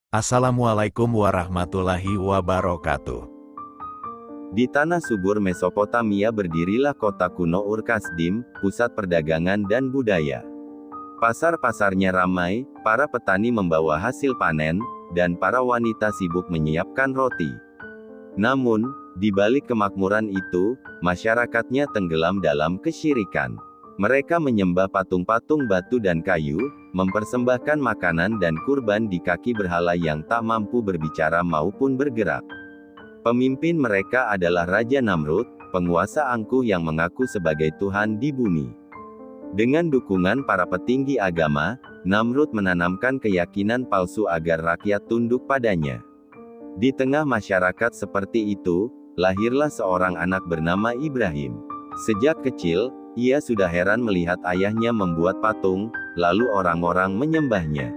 Assalamualaikum warahmatullahi wabarakatuh. Di tanah subur Mesopotamia berdirilah kota kuno Ur-Kasdim, pusat perdagangan dan budaya. Pasar-pasarnya ramai, para petani membawa hasil panen, dan para wanita sibuk menyiapkan roti. Namun, di balik kemakmuran itu, masyarakatnya tenggelam dalam kesyirikan. Mereka menyembah patung-patung batu dan kayu, mempersembahkan makanan dan kurban di kaki berhala yang tak mampu berbicara maupun bergerak. Pemimpin mereka adalah Raja Namrud, penguasa angkuh yang mengaku sebagai Tuhan di bumi. Dengan dukungan para petinggi agama, Namrud menanamkan keyakinan palsu agar rakyat tunduk padanya. Di tengah masyarakat seperti itu, lahirlah seorang anak bernama Ibrahim. Sejak kecil, ia sudah heran melihat ayahnya membuat patung, lalu orang-orang menyembahnya.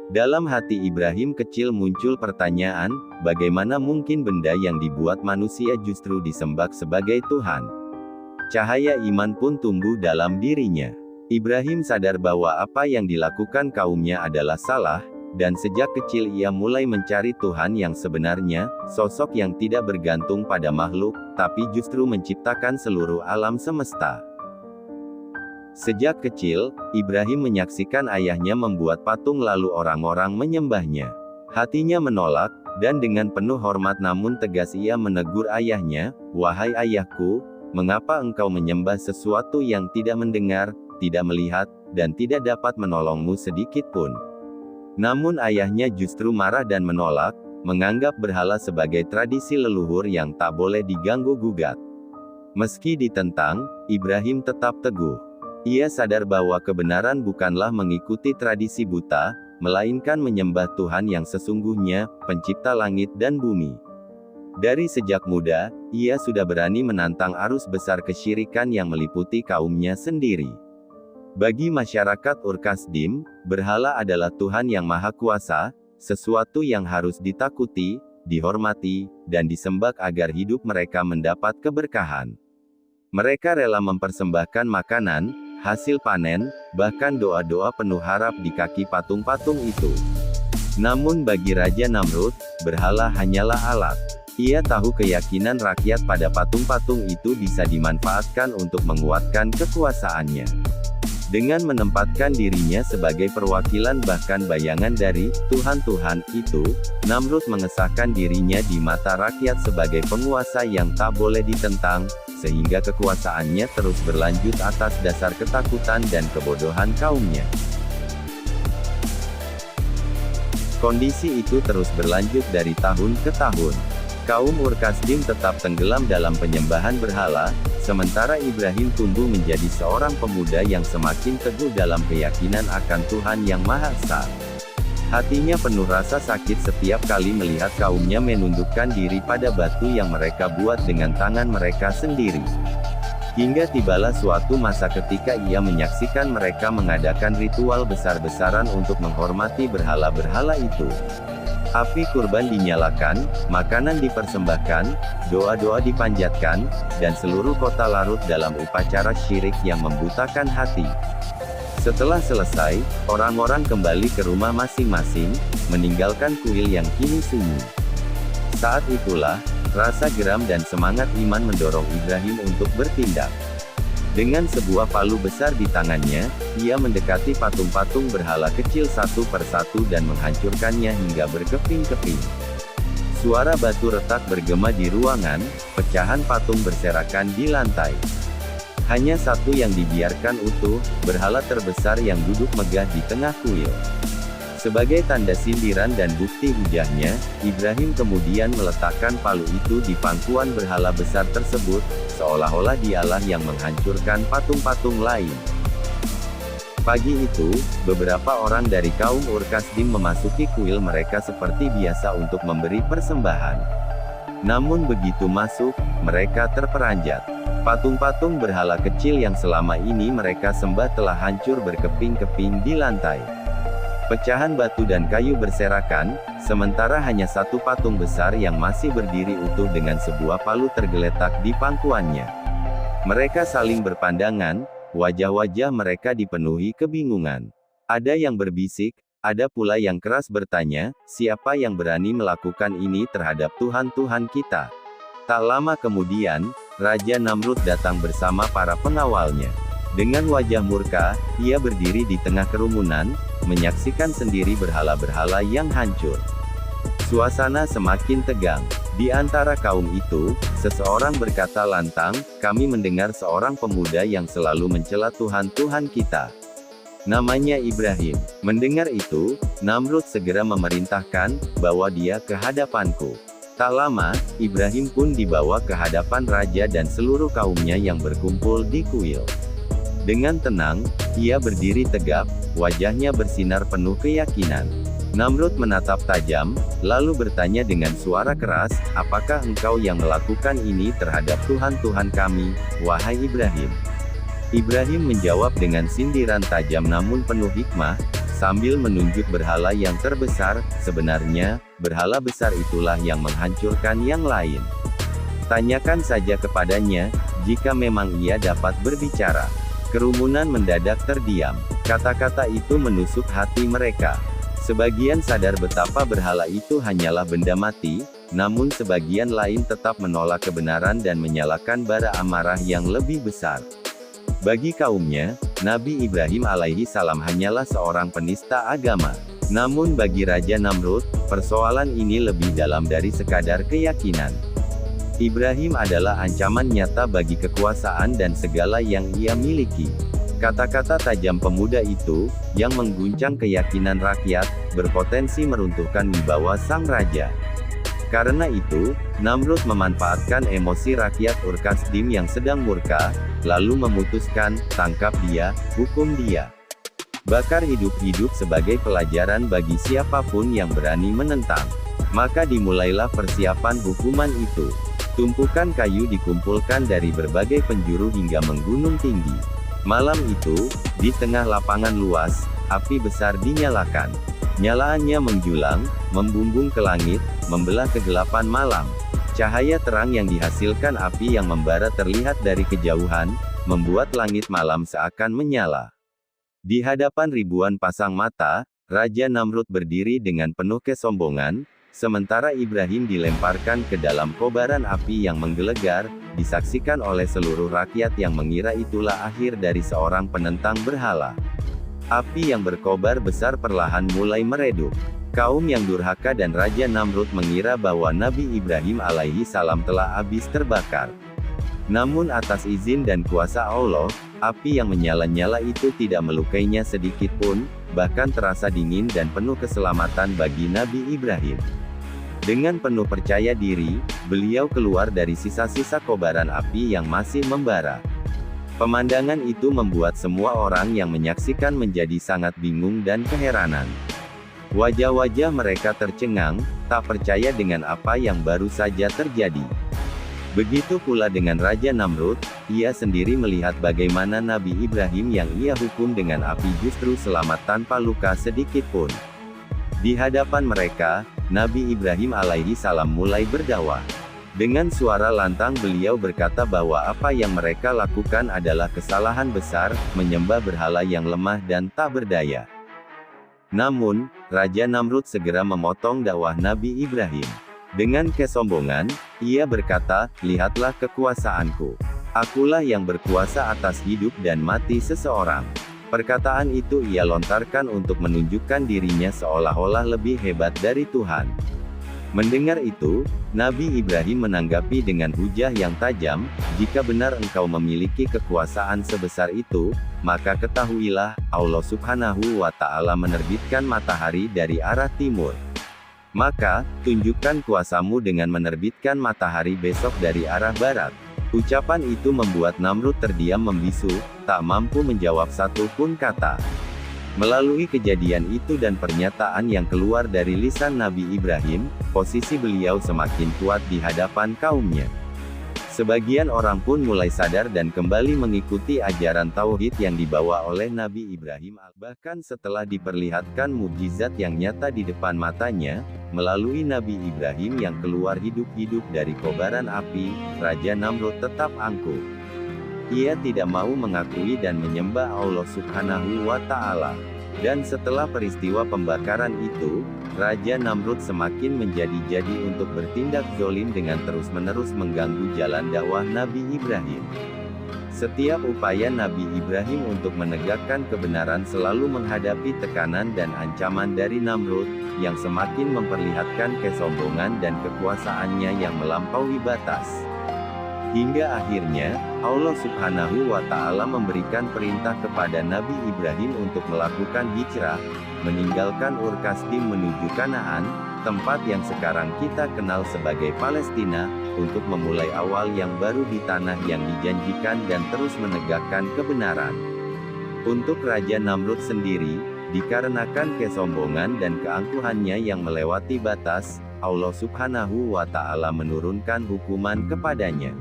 Dalam hati Ibrahim kecil muncul pertanyaan, bagaimana mungkin benda yang dibuat manusia justru disembah sebagai Tuhan? Cahaya iman pun tumbuh dalam dirinya. Ibrahim sadar bahwa apa yang dilakukan kaumnya adalah salah, dan sejak kecil ia mulai mencari Tuhan yang sebenarnya, sosok yang tidak bergantung pada makhluk, tapi justru menciptakan seluruh alam semesta. Sejak kecil, Ibrahim menyaksikan ayahnya membuat patung lalu orang-orang menyembahnya. Hatinya menolak, dan dengan penuh hormat namun tegas ia menegur ayahnya, "Wahai ayahku, mengapa engkau menyembah sesuatu yang tidak mendengar, tidak melihat, dan tidak dapat menolongmu sedikit pun?" Namun ayahnya justru marah dan menolak, menganggap berhala sebagai tradisi leluhur yang tak boleh diganggu-gugat. Meski ditentang, Ibrahim tetap teguh. Ia sadar bahwa kebenaran bukanlah mengikuti tradisi buta, melainkan menyembah Tuhan yang sesungguhnya, pencipta langit dan bumi. Dari sejak muda, ia sudah berani menantang arus besar kesyirikan yang meliputi kaumnya sendiri. Bagi masyarakat Ur-Kasdim, berhala adalah Tuhan yang Maha Kuasa, sesuatu yang harus ditakuti, dihormati, dan disembah agar hidup mereka mendapat keberkahan. Mereka rela mempersembahkan makanan, hasil panen, bahkan doa-doa penuh harap di kaki patung-patung itu. Namun bagi Raja Namrud, berhala hanyalah alat. Ia tahu keyakinan rakyat pada patung-patung itu bisa dimanfaatkan untuk menguatkan kekuasaannya. Dengan menempatkan dirinya sebagai perwakilan bahkan bayangan dari Tuhan-Tuhan itu, Namrud mengesahkan dirinya di mata rakyat sebagai penguasa yang tak boleh ditentang, sehingga kekuasaannya terus berlanjut atas dasar ketakutan dan kebodohan kaumnya. Kondisi itu terus berlanjut dari tahun ke tahun. Kaum Ur-Kasdim tetap tenggelam dalam penyembahan berhala, sementara Ibrahim tumbuh menjadi seorang pemuda yang semakin teguh dalam keyakinan akan Tuhan yang Maha Esa. Hatinya penuh rasa sakit setiap kali melihat kaumnya menundukkan diri pada batu yang mereka buat dengan tangan mereka sendiri. Hingga tibalah suatu masa ketika ia menyaksikan mereka mengadakan ritual besar-besaran untuk menghormati berhala-berhala itu. Api kurban dinyalakan, makanan dipersembahkan, doa-doa dipanjatkan, dan seluruh kota larut dalam upacara syirik yang membutakan hati. Setelah selesai, orang-orang kembali ke rumah masing-masing, meninggalkan kuil yang kini sunyi. Saat itulah, rasa geram dan semangat iman mendorong Ibrahim untuk bertindak. Dengan sebuah palu besar di tangannya, ia mendekati patung-patung berhala kecil satu persatu dan menghancurkannya hingga berkeping-keping. Suara batu retak bergema di ruangan, pecahan patung berserakan di lantai. Hanya satu yang dibiarkan utuh, berhala terbesar yang duduk megah di tengah kuil. Sebagai tanda sindiran dan bukti hujahnya, Ibrahim kemudian meletakkan palu itu di pangkuan berhala besar tersebut, seolah-olah dialah yang menghancurkan patung-patung lain. Pagi itu, beberapa orang dari kaum Ur-Kasdim memasuki kuil mereka seperti biasa untuk memberi persembahan. Namun begitu masuk, mereka terperanjat. Patung-patung berhala kecil yang selama ini mereka sembah telah hancur berkeping-keping di lantai. Pecahan batu dan kayu berserakan, sementara hanya satu patung besar yang masih berdiri utuh dengan sebuah palu tergeletak di pangkuannya. Mereka saling berpandangan, wajah-wajah mereka dipenuhi kebingungan. Ada yang berbisik, Ada pula yang keras bertanya, siapa yang berani melakukan ini terhadap Tuhan-Tuhan kita? Tak lama kemudian, Raja Namrud datang bersama para pengawalnya. Dengan wajah murka, ia berdiri di tengah kerumunan, menyaksikan sendiri berhala-berhala yang hancur. Suasana semakin tegang. Di antara kaum itu, seseorang berkata lantang, kami mendengar seorang pemuda yang selalu mencela Tuhan-Tuhan kita. Namanya Ibrahim. Mendengar itu, Namrud segera memerintahkan, bawa dia ke hadapanku. Tak lama, Ibrahim pun dibawa ke hadapan raja dan seluruh kaumnya yang berkumpul di kuil. Dengan tenang, ia berdiri tegap, wajahnya bersinar penuh keyakinan. Namrud menatap tajam, lalu bertanya dengan suara keras, apakah engkau yang melakukan ini terhadap Tuhan-Tuhan kami, wahai Ibrahim? Ibrahim menjawab dengan sindiran tajam namun penuh hikmah, sambil menunjuk berhala yang terbesar, sebenarnya, berhala besar itulah yang menghancurkan yang lain. Tanyakan saja kepadanya, jika memang ia dapat berbicara. Kerumunan mendadak terdiam. Kata-kata itu menusuk hati mereka. Sebagian sadar betapa berhala itu hanyalah benda mati, namun sebagian lain tetap menolak kebenaran dan menyalakan bara amarah yang lebih besar. Bagi kaumnya, Nabi Ibrahim alaihi salam hanyalah seorang penista agama. Namun bagi Raja Namrud, persoalan ini lebih dalam dari sekadar keyakinan. Ibrahim adalah ancaman nyata bagi kekuasaan dan segala yang ia miliki. Kata-kata tajam pemuda itu, yang mengguncang keyakinan rakyat, berpotensi meruntuhkan wibawa sang raja. Karena itu, Namrud memanfaatkan emosi rakyat Ur-Kasdim yang sedang murka, lalu memutuskan, tangkap dia, hukum dia. Bakar hidup-hidup sebagai pelajaran bagi siapapun yang berani menentang. Maka dimulailah persiapan hukuman itu. Tumpukan kayu dikumpulkan dari berbagai penjuru hingga menggunung tinggi. Malam itu, di tengah lapangan luas, api besar dinyalakan. Nyalaannya menjulang, membumbung ke langit, membelah kegelapan malam. Cahaya terang yang dihasilkan api yang membara terlihat dari kejauhan, membuat langit malam seakan menyala. Di hadapan ribuan pasang mata, Raja Namrud berdiri dengan penuh kesombongan, sementara Ibrahim dilemparkan ke dalam kobaran api yang menggelegar, disaksikan oleh seluruh rakyat yang mengira itulah akhir dari seorang penentang berhala. Api yang berkobar besar perlahan mulai meredup. Kaum yang durhaka dan Raja Namrud mengira bahwa Nabi Ibrahim alaihi salam telah habis terbakar. Namun atas izin dan kuasa Allah, api yang menyala-nyala itu tidak melukainya sedikit pun, bahkan terasa dingin dan penuh keselamatan bagi Nabi Ibrahim. Dengan penuh percaya diri, beliau keluar dari sisa-sisa kobaran api yang masih membara. Pemandangan itu membuat semua orang yang menyaksikan menjadi sangat bingung dan keheranan. Wajah-wajah mereka tercengang, tak percaya dengan apa yang baru saja terjadi. Begitu pula dengan Raja Namrud, ia sendiri melihat bagaimana Nabi Ibrahim yang ia hukum dengan api justru selamat tanpa luka sedikit pun. Di hadapan mereka, Nabi Ibrahim alaihi salam mulai berdakwah. Dengan suara lantang beliau berkata bahwa apa yang mereka lakukan adalah kesalahan besar, menyembah berhala yang lemah dan tak berdaya. Namun, Raja Namrud segera memotong dakwah Nabi Ibrahim. Dengan kesombongan, ia berkata, lihatlah kekuasaanku. Akulah yang berkuasa atas hidup dan mati seseorang. Perkataan itu ia lontarkan untuk menunjukkan dirinya seolah-olah lebih hebat dari Tuhan. Mendengar itu, Nabi Ibrahim menanggapi dengan hujah yang tajam, jika benar engkau memiliki kekuasaan sebesar itu, maka ketahuilah, Allah Subhanahu wa Ta'ala menerbitkan matahari dari arah timur. Maka, tunjukkan kuasamu dengan menerbitkan matahari besok dari arah barat. Ucapan itu membuat Namrud terdiam membisu, tak mampu menjawab satu pun kata. Melalui kejadian itu dan pernyataan yang keluar dari lisan Nabi Ibrahim, posisi beliau semakin kuat di hadapan kaumnya. Sebagian orang pun mulai sadar dan kembali mengikuti ajaran tauhid yang dibawa oleh Nabi Ibrahim. Bahkan setelah diperlihatkan mukjizat yang nyata di depan matanya, melalui Nabi Ibrahim yang keluar hidup-hidup dari kobaran api, Raja Namrud tetap angkuh. Ia tidak mau mengakui dan menyembah Allah Subhanahu wa Ta'ala. Dan setelah peristiwa pembakaran itu, Raja Namrud semakin menjadi-jadi untuk bertindak zolim dengan terus-menerus mengganggu jalan dakwah Nabi Ibrahim. Setiap upaya Nabi Ibrahim untuk menegakkan kebenaran selalu menghadapi tekanan dan ancaman dari Namrud, yang semakin memperlihatkan kesombongan dan kekuasaannya yang melampaui batas. Hingga akhirnya, Allah Subhanahu wa Ta'ala memberikan perintah kepada Nabi Ibrahim untuk melakukan hijrah, meninggalkan Ur Kasdim menuju Kanaan, tempat yang sekarang kita kenal sebagai Palestina, untuk memulai awal yang baru di tanah yang dijanjikan dan terus menegakkan kebenaran. Untuk Raja Namrud sendiri, dikarenakan kesombongan dan keangkuhannya yang melewati batas, Allah Subhanahu wa Ta'ala menurunkan hukuman kepadanya.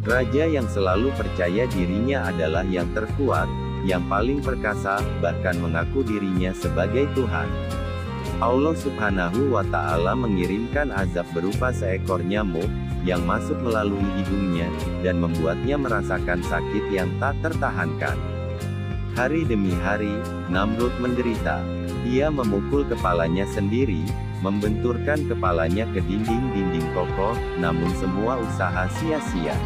Raja yang selalu percaya dirinya adalah yang terkuat, yang paling perkasa, bahkan mengaku dirinya sebagai Tuhan. Allah Subhanahu wa Ta'ala mengirimkan azab berupa seekor nyamuk, yang masuk melalui hidungnya, dan membuatnya merasakan sakit yang tak tertahankan. Hari demi hari, Namrud menderita. Ia memukul kepalanya sendiri, membenturkan kepalanya ke dinding-dinding kokoh, namun semua usaha sia-sia.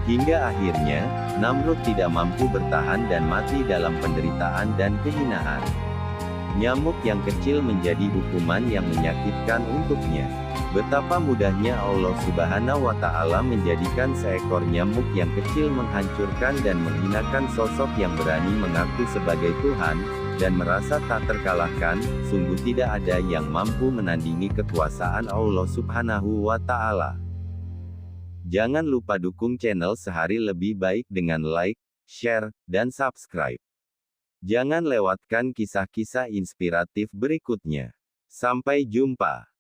Hingga akhirnya, Namrud tidak mampu bertahan dan mati dalam penderitaan dan kehinaan. Nyamuk yang kecil menjadi hukuman yang menyakitkan untuknya. Betapa mudahnya Allah Subhanahu wa Ta'ala menjadikan seekor nyamuk yang kecil menghancurkan dan menghinakan sosok yang berani mengaku sebagai Tuhan, dan merasa tak terkalahkan. Sungguh tidak ada yang mampu menandingi kekuasaan Allah Subhanahu wa Ta'ala. Jangan lupa dukung channel Sehari Lebih Baik dengan like, share, dan subscribe. Jangan lewatkan kisah-kisah inspiratif berikutnya. Sampai jumpa.